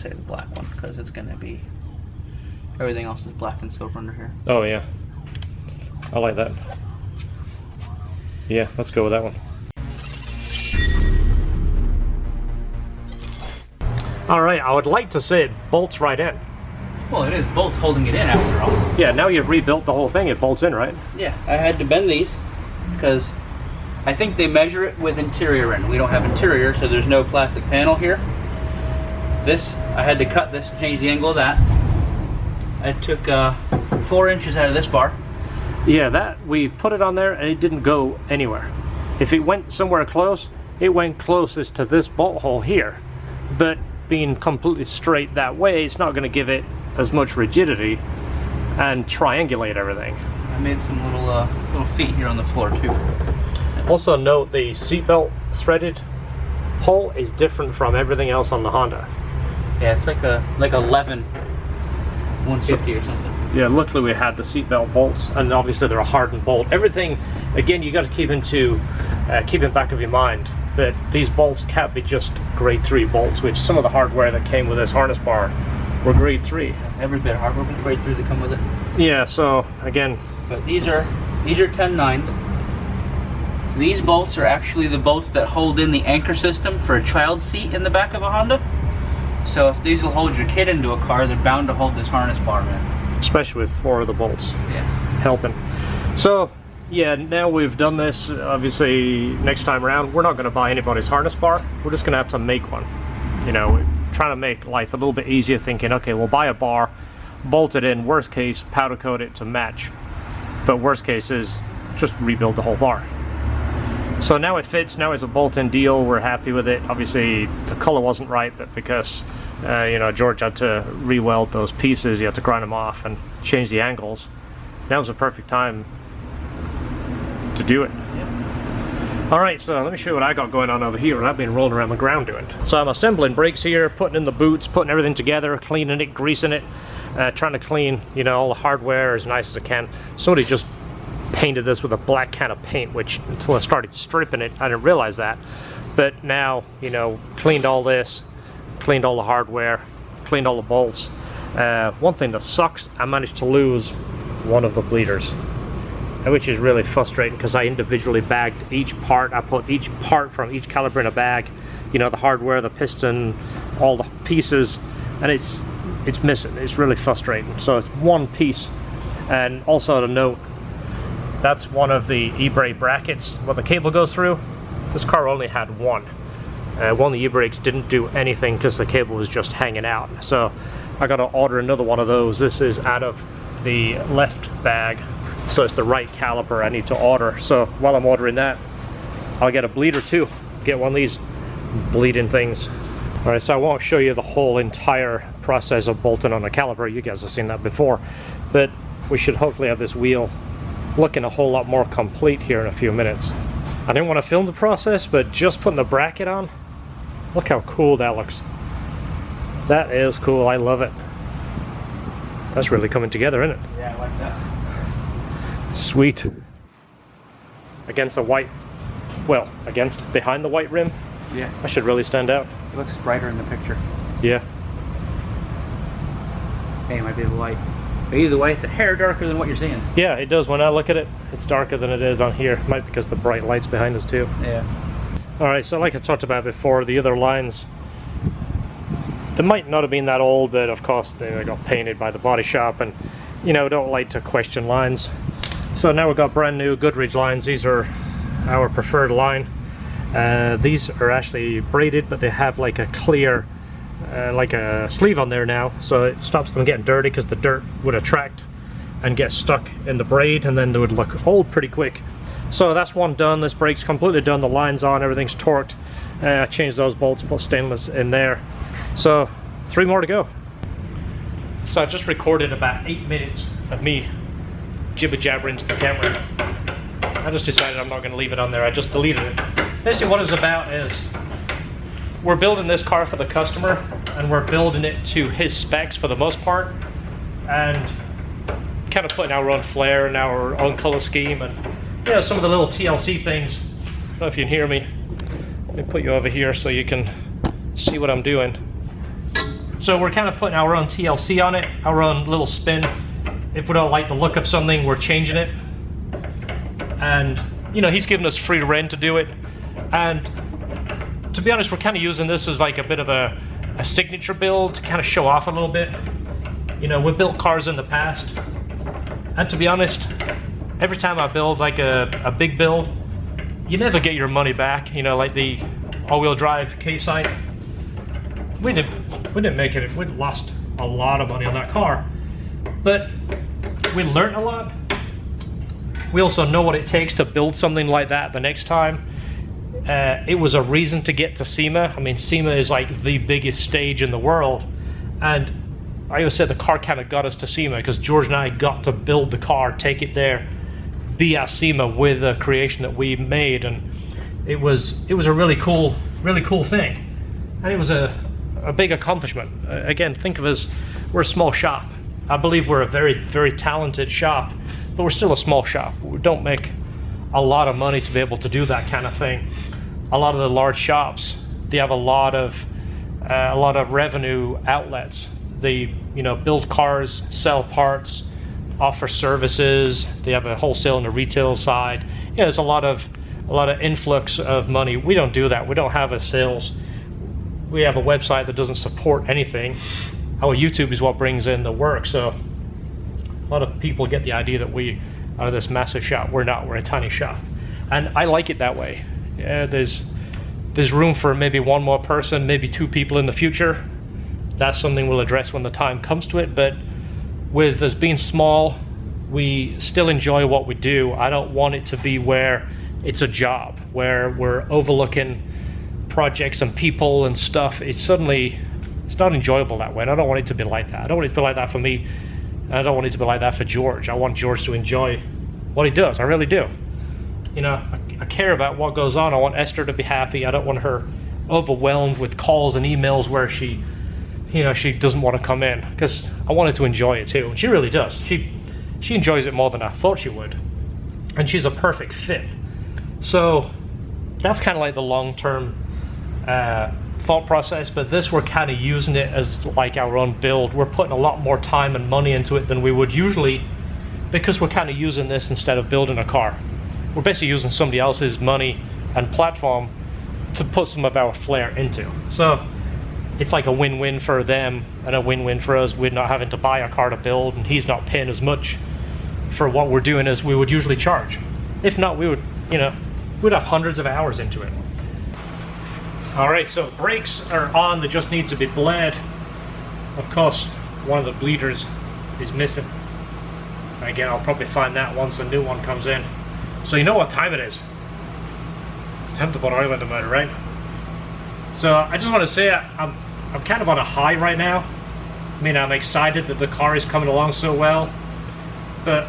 say the black one because it's going to be, everything else is black and silver under here. Oh yeah, I like that. Yeah, let's go with that one. Alright, I would like to say it bolts right in. Well, it is bolts holding it in after all. Yeah, now you've rebuilt the whole thing, it bolts in, right? Yeah, I had to bend these because I think they measure it with interior in. We don't have interior, so there's no plastic panel here. This, I had to cut this and change the angle of that. I took 4 inches out of this bar. Yeah, that, we put it on there and it didn't go anywhere. If it went somewhere close, it went closest to this bolt hole here. But being completely straight that way, it's not going to give it as much rigidity and triangulate everything. I made some little feet here on the floor too. Also note the seatbelt threaded hole is different from everything else on the Honda. Yeah, it's like a 11 150 or something. Yeah, luckily we had the seatbelt bolts, and obviously they're a hardened bolt. Everything, again, you got to keep in back of your mind that these bolts can't be just grade 3 bolts, which some of the hardware that came with this harness bar were grade 3. Every bit of hardware was grade 3 that come with it. Yeah, so again, but these are 10-9s. These bolts are actually the bolts that hold in the anchor system for a child seat in the back of a Honda. So if these will hold your kid into a car, they're bound to hold this harness bar in. Especially with 4 of the bolts. Yes. Helping. So yeah, now we've done this, obviously next time around we're not going to buy anybody's harness bar, we're just going to have to make one. You know, we're trying to make life a little bit easier, thinking, okay, we'll buy a bar, bolt it in, worst case powder coat it to match, but worst case is just rebuild the whole bar. So now it fits, now it's a bolt-in deal, we're happy with it. Obviously the color wasn't right, but because you know, George had to re-weld those pieces, you had to grind them off and change the angles. Now was a perfect time to do it. Yep. Alright, so let me show you what I got going on over here, what I've been rolling around the ground doing. So I'm assembling brakes here, putting in the boots, putting everything together, cleaning it, greasing it, trying to clean, you know, all the hardware as nice as I can. Somebody just painted this with a black can of paint, which until I started stripping it, I didn't realize that. But now, you know, cleaned all this, cleaned all the hardware, cleaned all the bolts. One thing that sucks, I managed to lose one of the bleeders, which is really frustrating because I individually bagged each part. I put each part from each caliper in a bag, you know, the hardware, the piston, all the pieces, and it's missing. It's really frustrating. So it's one piece. And also to note, that's one of the e-brake brackets what the cable goes through. This car only had one. One of the e-brakes didn't do anything because the cable was just hanging out. So I gotta order another one of those. This is out of the left bag, so it's the right caliper I need to order. So while I'm ordering that, I'll get a bleeder too. Get one of these bleeding things. Alright, so I won't show you the whole entire process of bolting on a caliper. You guys have seen that before. But we should hopefully have this wheel looking a whole lot more complete here in a few minutes. I didn't want to film the process, but just putting the bracket on, look how cool that looks. That is cool, I love it. That's really coming together, isn't it? Yeah, I like that. Sweet. Against the white, well, behind the white rim. Yeah. I should really stand out. It looks brighter in the picture. Yeah. Hey, it might be the light. But either way, it's a hair darker than what you're seeing. Yeah, it does. When I look at it, it's darker than it is on here. Might be because the bright light's behind us too. Yeah. Alright, so like I talked about before, the other lines, they might not have been that old, but of course they got painted by the body shop, and you know, don't like to question lines. So now we've got brand new Goodrich lines. These are our preferred line. These are actually braided, but they have like a clear like a sleeve on there now, so it stops them getting dirty, because the dirt would attract and get stuck in the braid, and then they would look old pretty quick. So that's one done. This brake's completely done, the line's on, everything's torqued. I changed those bolts, put stainless in there. So 3 more to go. So I just recorded about 8 minutes of me jibber jabbering to the camera. I just decided I'm not going to leave it on there. I just deleted it. Basically what it's about is we're building this car for the customer, and we're building it to his specs for the most part, and kind of putting our own flair and our own color scheme, and you know, some of the little TLC things. I don't know if you can hear me. Let me put you over here so you can see what I'm doing. So we're kind of putting our own TLC on it, our own little spin. If we don't like the look of something, we're changing it. And, you know, he's given us free rein to do it. And to be honest, we're kind of using this as like a bit of a signature build to kind of show off a little bit. You know, we've built cars in the past. And to be honest, every time I build like a big build, you never get your money back. You know, like the all-wheel drive K20. We didn't make it. We lost a lot of money on that car, but we learned a lot. We also know what it takes to build something like that the next time. It was a reason to get to SEMA. I mean, SEMA is like the biggest stage in the world, and I always said the car kind of got us to SEMA because George and I got to build the car, take it there, be at SEMA with the creation that we made, and it was a really cool thing, and it was a big accomplishment. Again, think of us, we're a small shop. I believe we're a very, very talented shop, but we're still a small shop. We don't make a lot of money to be able to do that kind of thing. A lot of the large shops, they have a lot of revenue outlets. They, you know, build cars, sell parts, offer services. They have a wholesale and a retail side. You know, there's a lot of influx of money. We don't do that. We don't have a sales. We have a website that doesn't support anything. Our YouTube is what brings in the work. So a lot of people get the idea that we are this massive shop. We're not. We're a tiny shop, and I like it that way. Yeah, there's room for maybe one more person, maybe two people in the future. That's something we'll address when the time comes to it. But with us being small, we still enjoy what we do. I don't want it to be where it's a job, where we're overlooking projects and people and stuff. It's not enjoyable that way, and I don't want it to be like that. I don't want it to be like that for me, and I don't want it to be like that for George. I want George to enjoy what he does. I really do. You know, I care about what goes on. I want Esther to be happy. I don't want her overwhelmed with calls and emails where she doesn't want to come in, because I want her to enjoy it too, and she really does. She enjoys it more than I thought she would, and she's a perfect fit. So that's kind of like the long-term thought process, but this, we're kind of using it as like our own build. We're putting a lot more time and money into it than we would usually, because we're kind of using this instead of building a car. We're basically using somebody else's money and platform to put some of our flair into. So it's like a win-win for them and a win-win for us. We're not having to buy a car to build, and he's not paying as much for what we're doing as we would usually charge. If not, we would, you know, we'd have hundreds of hours into it. All right, so brakes are on. They just need to be bled. Of course, one of the bleeders is missing. Again, I'll probably find that once a new one comes in. So you know what time it is. It's time to put oil in the motor, right? So I just want to say I'm kind of on a high right now. I mean, I'm excited that the car is coming along so well, but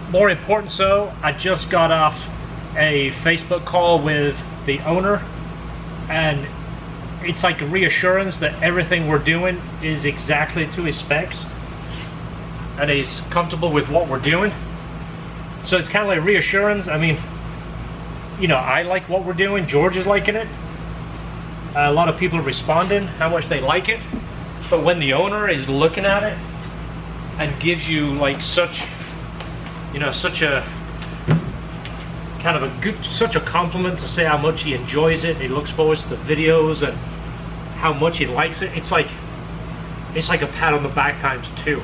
more important so, I just got off a Facebook call with the owner, and it's like a reassurance that everything we're doing is exactly to his specs, and he's comfortable with what we're doing. So it's kind of like reassurance. I mean, you know, I like what we're doing. George is liking it. A lot of people are responding how much they like it. But when the owner is looking at it and gives you like such a kind of a good, such a compliment to say how much he enjoys it, he looks forward to the videos and how much he likes it, it's like a pat on the back times 2.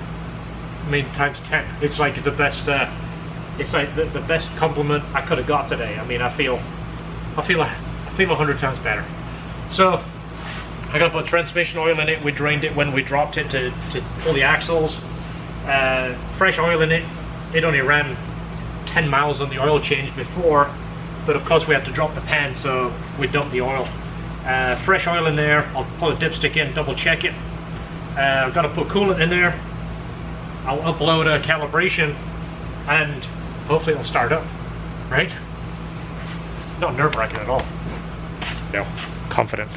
I mean, times 10. It's like the best. It's like the best compliment I could have got today. I mean, I feel 100 times better. So I got to put transmission oil in it. We drained it when we dropped it to pull the axles. Fresh oil in it. It only ran 10 miles on the oil change before, but of course we had to drop the pan, so we dumped the oil. Fresh oil in there. I'll pull a dipstick in, double check it. I've got to put coolant in there. I'll upload a calibration, and hopefully it'll start up, right? Not nerve-wracking at all. No, confident.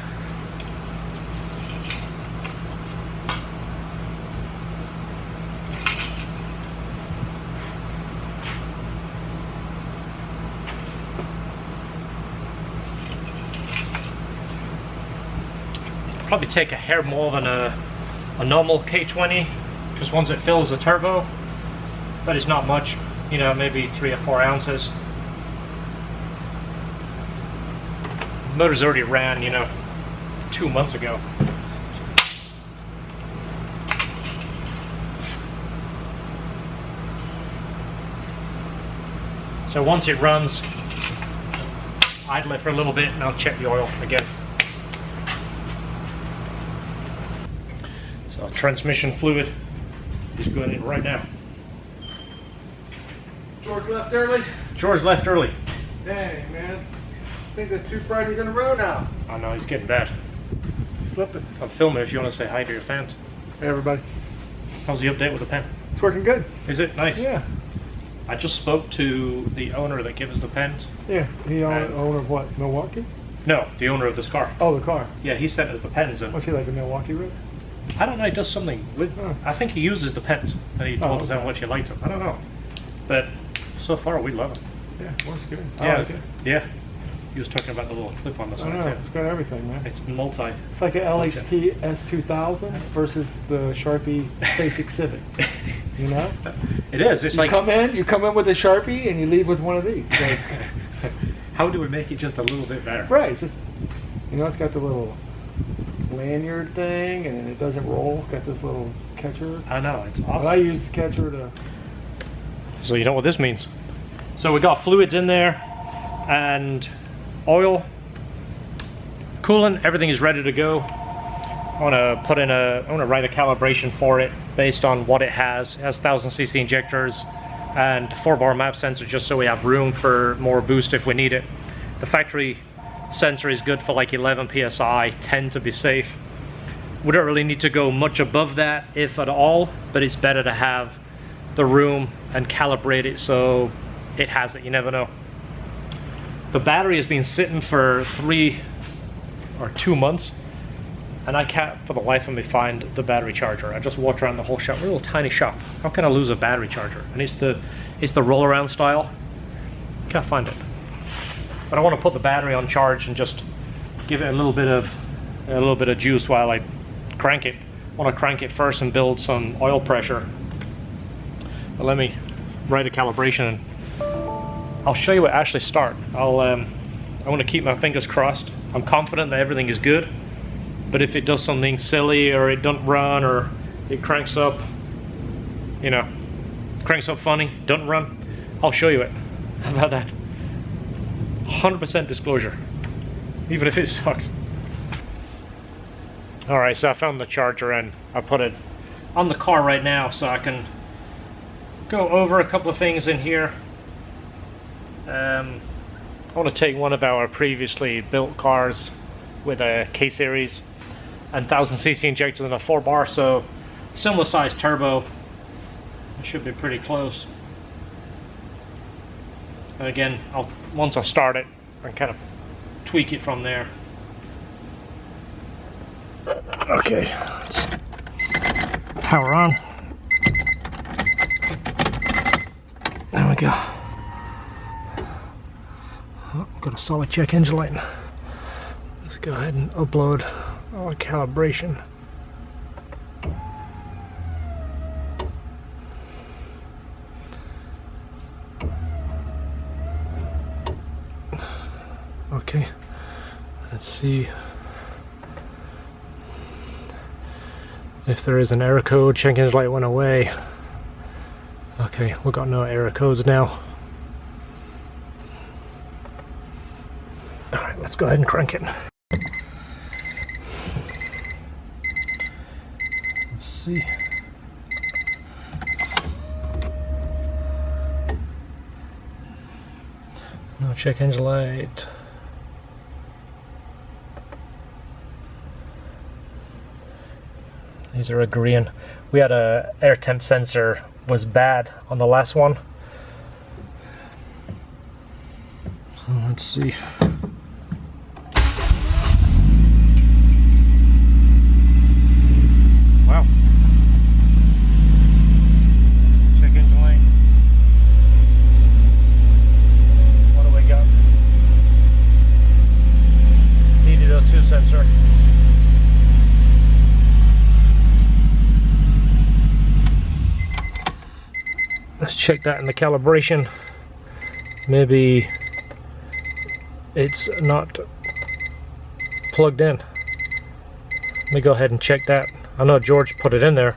Probably take a hair more than a normal K20, just once it fills the turbo, but it's not much, you know, maybe 3 or 4 ounces. The motor's already ran, you know, 2 months ago. So once it runs, idle it for a little bit and I'll check the oil again. So transmission fluid is going in right now. George left early? George left early. Dang, man. I think that's 2 Fridays in a row now. I know, he's getting bad. Slipping. I'm filming if you want to say hi to your fans. Hey, everybody. How's the update with the pen? It's working good. Is it? Nice. Yeah. I just spoke to the owner that gives us the pens. Yeah. He owner of what? Milwaukee? No, the owner of this car. Oh, the car. Yeah, he sent us the pens. And Was he like a Milwaukee rip? I don't know, he does something with... Oh. I think he uses the pens. And he told us how much he liked them. I don't know. But so far, we love them. Yeah, works good. Yeah, I like it. Yeah. He was talking about the little clip on the I side, know. too. It's got everything, man. It's multi. It's like an LHT S2000 versus the Sharpie Basic Civic. You know? It is. It's You like... come in with a Sharpie and you leave with one of these. Like, how do we make it just a little bit better? right. It's just, you know, it's got the little lanyard thing and it doesn't roll. It's got this little catcher. I know, it's But awesome. I use the catcher to... So you know what this means. So we got fluids in there and oil, coolant, everything is ready to go. I want to write a calibration for it based on what it has. It has 1000cc injectors and 4-bar map sensor just so we have room for more boost if we need it. The factory sensor is good for like 11 psi, 10 to be safe. We don't really need to go much above that, if at all, but it's better to have the room and calibrate it so it has it, you never know. The battery has been sitting for 3 or 2 months and I can't for the life of me find the battery charger. I just walked around the whole shop. We're a little tiny shop. How can I lose a battery charger? And it's the roll around style. Can't find it. But I want to put the battery on charge and just give it a little bit of juice while I crank it. I want to crank it first and build some oil pressure. But let me write a calibration and I'll show you what actually start. I want to keep my fingers crossed. I'm confident that everything is good, but if it does something silly or it doesn't run or it cranks up, you know, cranks up funny, doesn't run, I'll show you it. How about that? 100% disclosure, even if it sucks. All right, so I found the charger and I put it on the car right now so I can go over a couple of things in here. I want to take one of our previously built cars with a K-series and 1000cc injectors and a 4-bar, so similar size turbo. It should be pretty close. And again, once I start it, I can kind of tweak it from there. Okay, let's power on. There we go. Oh, got a solid check engine light. Let's go ahead and upload our calibration. Okay, let's see if there is an error code. Check engine light went away. Okay, we got no error codes now. Alright, let's go ahead and crank it. Let's see. No check engine light. These are agreeing. We had a air temp sensor was bad on the last one. Let's see. Wow. Check engine light. What do we got? Needed O2 sensor. Let's check that in the calibration. Maybe it's not plugged in. Let me go ahead and check that. I know George put it in there.